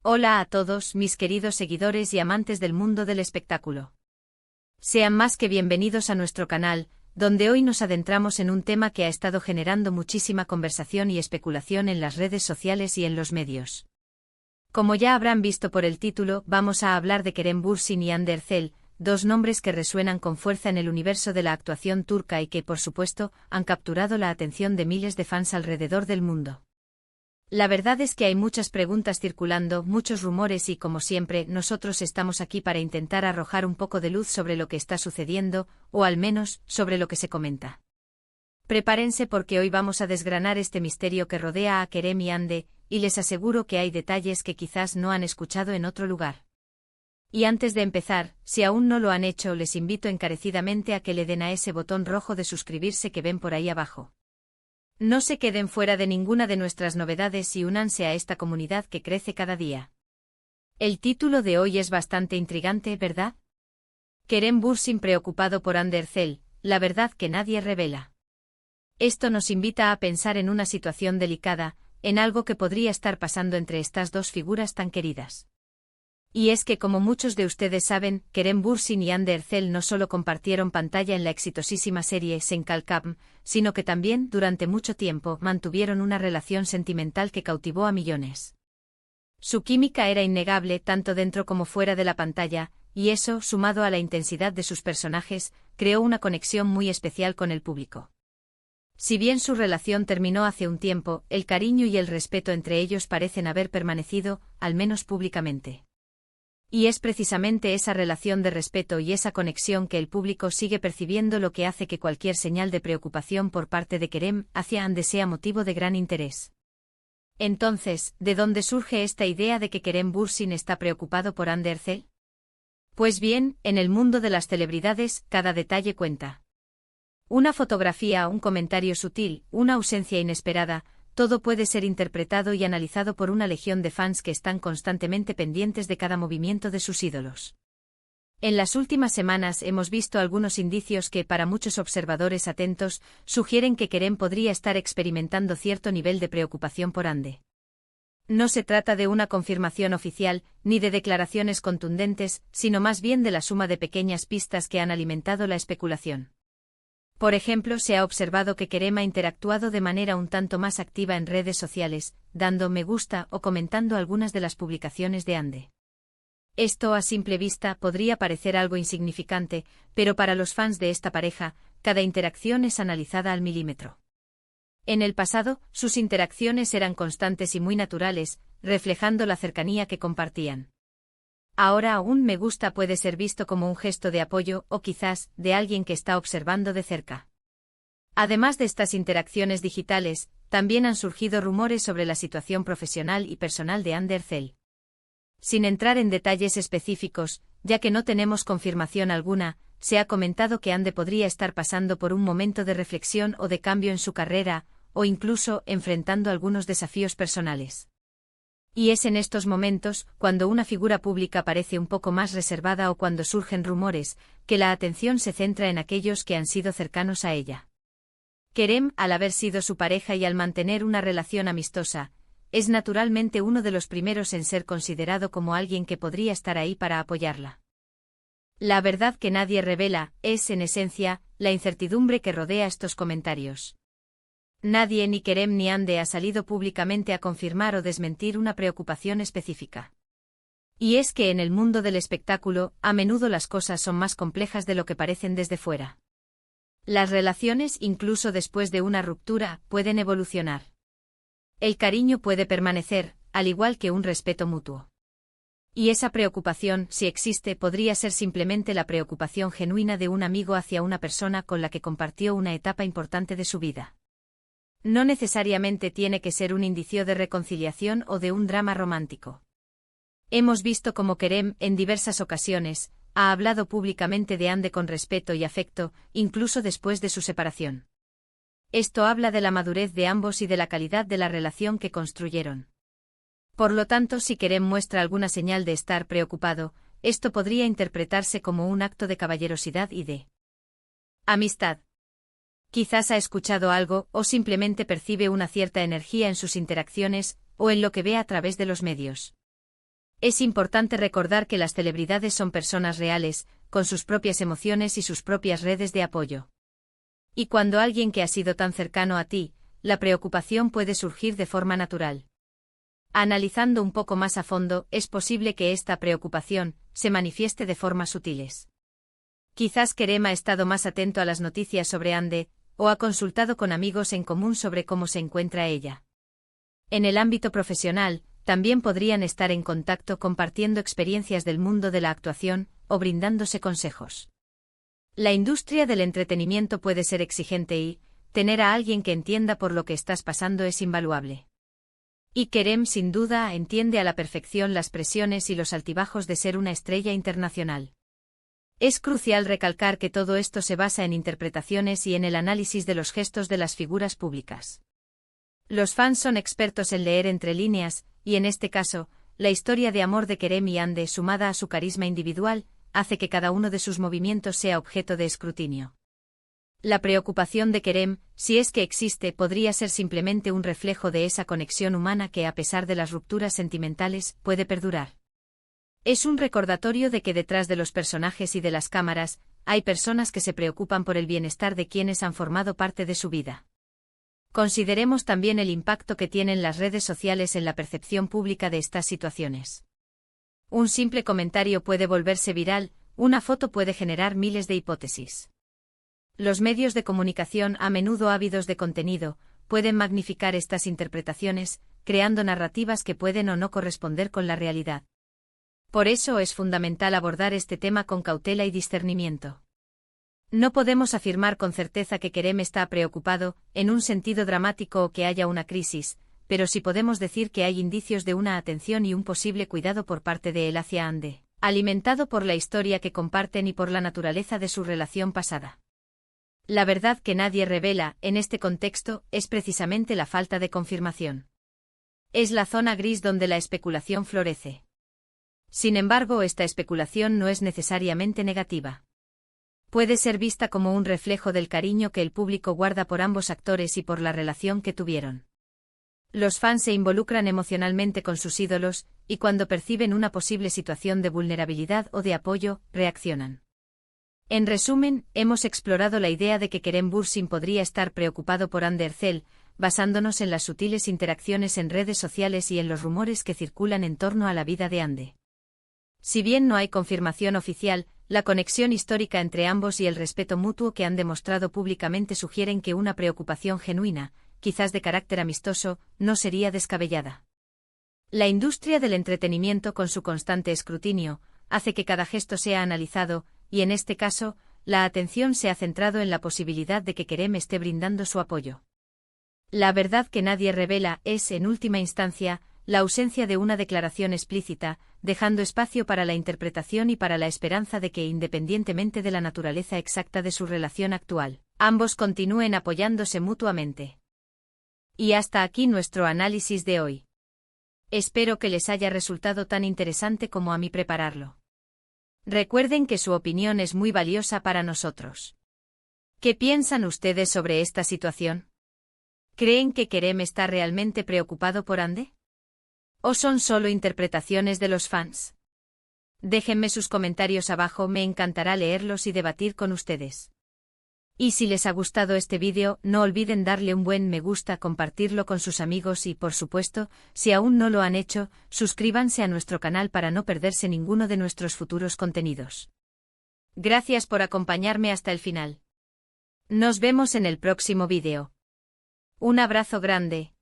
Hola a todos mis queridos seguidores y amantes del mundo del espectáculo. Sean más que bienvenidos a nuestro canal, donde hoy nos adentramos en un tema que ha estado generando muchísima conversación y especulación en las redes sociales y en los medios. Como ya habrán visto por el título, vamos a hablar de Kerem Bürsin y Hande Erçel, dos nombres que resuenan con fuerza en el universo de la actuación turca y que, por supuesto, han capturado la atención de miles de fans alrededor del mundo. La verdad es que hay muchas preguntas circulando, muchos rumores y, como siempre, nosotros estamos aquí para intentar arrojar un poco de luz sobre lo que está sucediendo, o al menos, sobre lo que se comenta. Prepárense porque hoy vamos a desgranar este misterio que rodea a Kerem y Hande, y les aseguro que hay detalles que quizás no han escuchado en otro lugar. Y antes de empezar, si aún no lo han hecho, les invito encarecidamente a que le den a ese botón rojo de suscribirse que ven por ahí abajo. No se queden fuera de ninguna de nuestras novedades y únanse a esta comunidad que crece cada día. El título de hoy es bastante intrigante, ¿verdad? Kerem Bürsin preocupado por Hande Erçel, la verdad que nadie revela. Esto nos invita a pensar en una situación delicada, en algo que podría estar pasando entre estas dos figuras tan queridas. Y es que, como muchos de ustedes saben, Kerem Bürsin y Hande Erçel no solo compartieron pantalla en la exitosísima serie Sen Kalkam, sino que también, durante mucho tiempo, mantuvieron una relación sentimental que cautivó a millones. Su química era innegable tanto dentro como fuera de la pantalla, y eso, sumado a la intensidad de sus personajes, creó una conexión muy especial con el público. Si bien su relación terminó hace un tiempo, el cariño y el respeto entre ellos parecen haber permanecido, al menos públicamente. Y es precisamente esa relación de respeto y esa conexión que el público sigue percibiendo lo que hace que cualquier señal de preocupación por parte de Kerem hacia Hande sea motivo de gran interés. Entonces, ¿de dónde surge esta idea de que Kerem Bürsin está preocupado por Hande Erçel? Pues bien, en el mundo de las celebridades, cada detalle cuenta. Una fotografía, un comentario sutil, una ausencia inesperada, todo puede ser interpretado y analizado por una legión de fans que están constantemente pendientes de cada movimiento de sus ídolos. En las últimas semanas hemos visto algunos indicios que, para muchos observadores atentos, sugieren que Kerem podría estar experimentando cierto nivel de preocupación por Hande. No se trata de una confirmación oficial, ni de declaraciones contundentes, sino más bien de la suma de pequeñas pistas que han alimentado la especulación. Por ejemplo, se ha observado que Kerem ha interactuado de manera un tanto más activa en redes sociales, dando me gusta o comentando algunas de las publicaciones de Hande. Esto a simple vista podría parecer algo insignificante, pero para los fans de esta pareja, cada interacción es analizada al milímetro. En el pasado, sus interacciones eran constantes y muy naturales, reflejando la cercanía que compartían. Ahora un me gusta puede ser visto como un gesto de apoyo o quizás de alguien que está observando de cerca. Además de estas interacciones digitales, también han surgido rumores sobre la situación profesional y personal de Hande Erçel. Sin entrar en detalles específicos, ya que no tenemos confirmación alguna, se ha comentado que Hande podría estar pasando por un momento de reflexión o de cambio en su carrera, o incluso enfrentando algunos desafíos personales. Y es en estos momentos, cuando una figura pública parece un poco más reservada o cuando surgen rumores, que la atención se centra en aquellos que han sido cercanos a ella. Kerem, al haber sido su pareja y al mantener una relación amistosa, es naturalmente uno de los primeros en ser considerado como alguien que podría estar ahí para apoyarla. La verdad que nadie revela es, en esencia, la incertidumbre que rodea estos comentarios. Nadie, ni Kerem ni Hande, ha salido públicamente a confirmar o desmentir una preocupación específica. Y es que en el mundo del espectáculo, a menudo las cosas son más complejas de lo que parecen desde fuera. Las relaciones, incluso después de una ruptura, pueden evolucionar. El cariño puede permanecer, al igual que un respeto mutuo. Y esa preocupación, si existe, podría ser simplemente la preocupación genuina de un amigo hacia una persona con la que compartió una etapa importante de su vida. No necesariamente tiene que ser un indicio de reconciliación o de un drama romántico. Hemos visto cómo Kerem, en diversas ocasiones, ha hablado públicamente de Hande con respeto y afecto, incluso después de su separación. Esto habla de la madurez de ambos y de la calidad de la relación que construyeron. Por lo tanto, si Kerem muestra alguna señal de estar preocupado, esto podría interpretarse como un acto de caballerosidad y de amistad. Quizás ha escuchado algo, o simplemente percibe una cierta energía en sus interacciones, o en lo que ve a través de los medios. Es importante recordar que las celebridades son personas reales, con sus propias emociones y sus propias redes de apoyo. Y cuando alguien que ha sido tan cercano a ti, la preocupación puede surgir de forma natural. Analizando un poco más a fondo, es posible que esta preocupación se manifieste de formas sutiles. Quizás Kerem ha estado más atento a las noticias sobre Hande, o ha consultado con amigos en común sobre cómo se encuentra ella. En el ámbito profesional, también podrían estar en contacto compartiendo experiencias del mundo de la actuación, o brindándose consejos. La industria del entretenimiento puede ser exigente y, tener a alguien que entienda por lo que estás pasando es invaluable. Y Kerem sin duda entiende a la perfección las presiones y los altibajos de ser una estrella internacional. Es crucial recalcar que todo esto se basa en interpretaciones y en el análisis de los gestos de las figuras públicas. Los fans son expertos en leer entre líneas, y en este caso, la historia de amor de Kerem y Hande sumada a su carisma individual, hace que cada uno de sus movimientos sea objeto de escrutinio. La preocupación de Kerem, si es que existe, podría ser simplemente un reflejo de esa conexión humana que a pesar de las rupturas sentimentales, puede perdurar. Es un recordatorio de que detrás de los personajes y de las cámaras, hay personas que se preocupan por el bienestar de quienes han formado parte de su vida. Consideremos también el impacto que tienen las redes sociales en la percepción pública de estas situaciones. Un simple comentario puede volverse viral, una foto puede generar miles de hipótesis. Los medios de comunicación, a menudo ávidos de contenido, pueden magnificar estas interpretaciones, creando narrativas que pueden o no corresponder con la realidad. Por eso es fundamental abordar este tema con cautela y discernimiento. No podemos afirmar con certeza que Kerem está preocupado, en un sentido dramático o que haya una crisis, pero sí podemos decir que hay indicios de una atención y un posible cuidado por parte de él hacia Hande, alimentado por la historia que comparten y por la naturaleza de su relación pasada. La verdad que nadie revela, en este contexto, es precisamente la falta de confirmación. Es la zona gris donde la especulación florece. Sin embargo, esta especulación no es necesariamente negativa. Puede ser vista como un reflejo del cariño que el público guarda por ambos actores y por la relación que tuvieron. Los fans se involucran emocionalmente con sus ídolos, y cuando perciben una posible situación de vulnerabilidad o de apoyo, reaccionan. En resumen, hemos explorado la idea de que Kerem Bürsin podría estar preocupado por Hande Erçel, basándonos en las sutiles interacciones en redes sociales y en los rumores que circulan en torno a la vida de Hande. Si bien no hay confirmación oficial, la conexión histórica entre ambos y el respeto mutuo que han demostrado públicamente sugieren que una preocupación genuina, quizás de carácter amistoso, no sería descabellada. La industria del entretenimiento, con su constante escrutinio, hace que cada gesto sea analizado, y en este caso, la atención se ha centrado en la posibilidad de que Kerem esté brindando su apoyo. La verdad que nadie revela es, en última instancia, la ausencia de una declaración explícita, dejando espacio para la interpretación y para la esperanza de que, independientemente de la naturaleza exacta de su relación actual, ambos continúen apoyándose mutuamente. Y hasta aquí nuestro análisis de hoy. Espero que les haya resultado tan interesante como a mí prepararlo. Recuerden que su opinión es muy valiosa para nosotros. ¿Qué piensan ustedes sobre esta situación? ¿Creen que Kerem está realmente preocupado por Hande? ¿O son solo interpretaciones de los fans? Déjenme sus comentarios abajo, me encantará leerlos y debatir con ustedes. Y si les ha gustado este vídeo, no olviden darle un buen me gusta, compartirlo con sus amigos y, por supuesto, si aún no lo han hecho, suscríbanse a nuestro canal para no perderse ninguno de nuestros futuros contenidos. Gracias por acompañarme hasta el final. Nos vemos en el próximo vídeo. Un abrazo grande.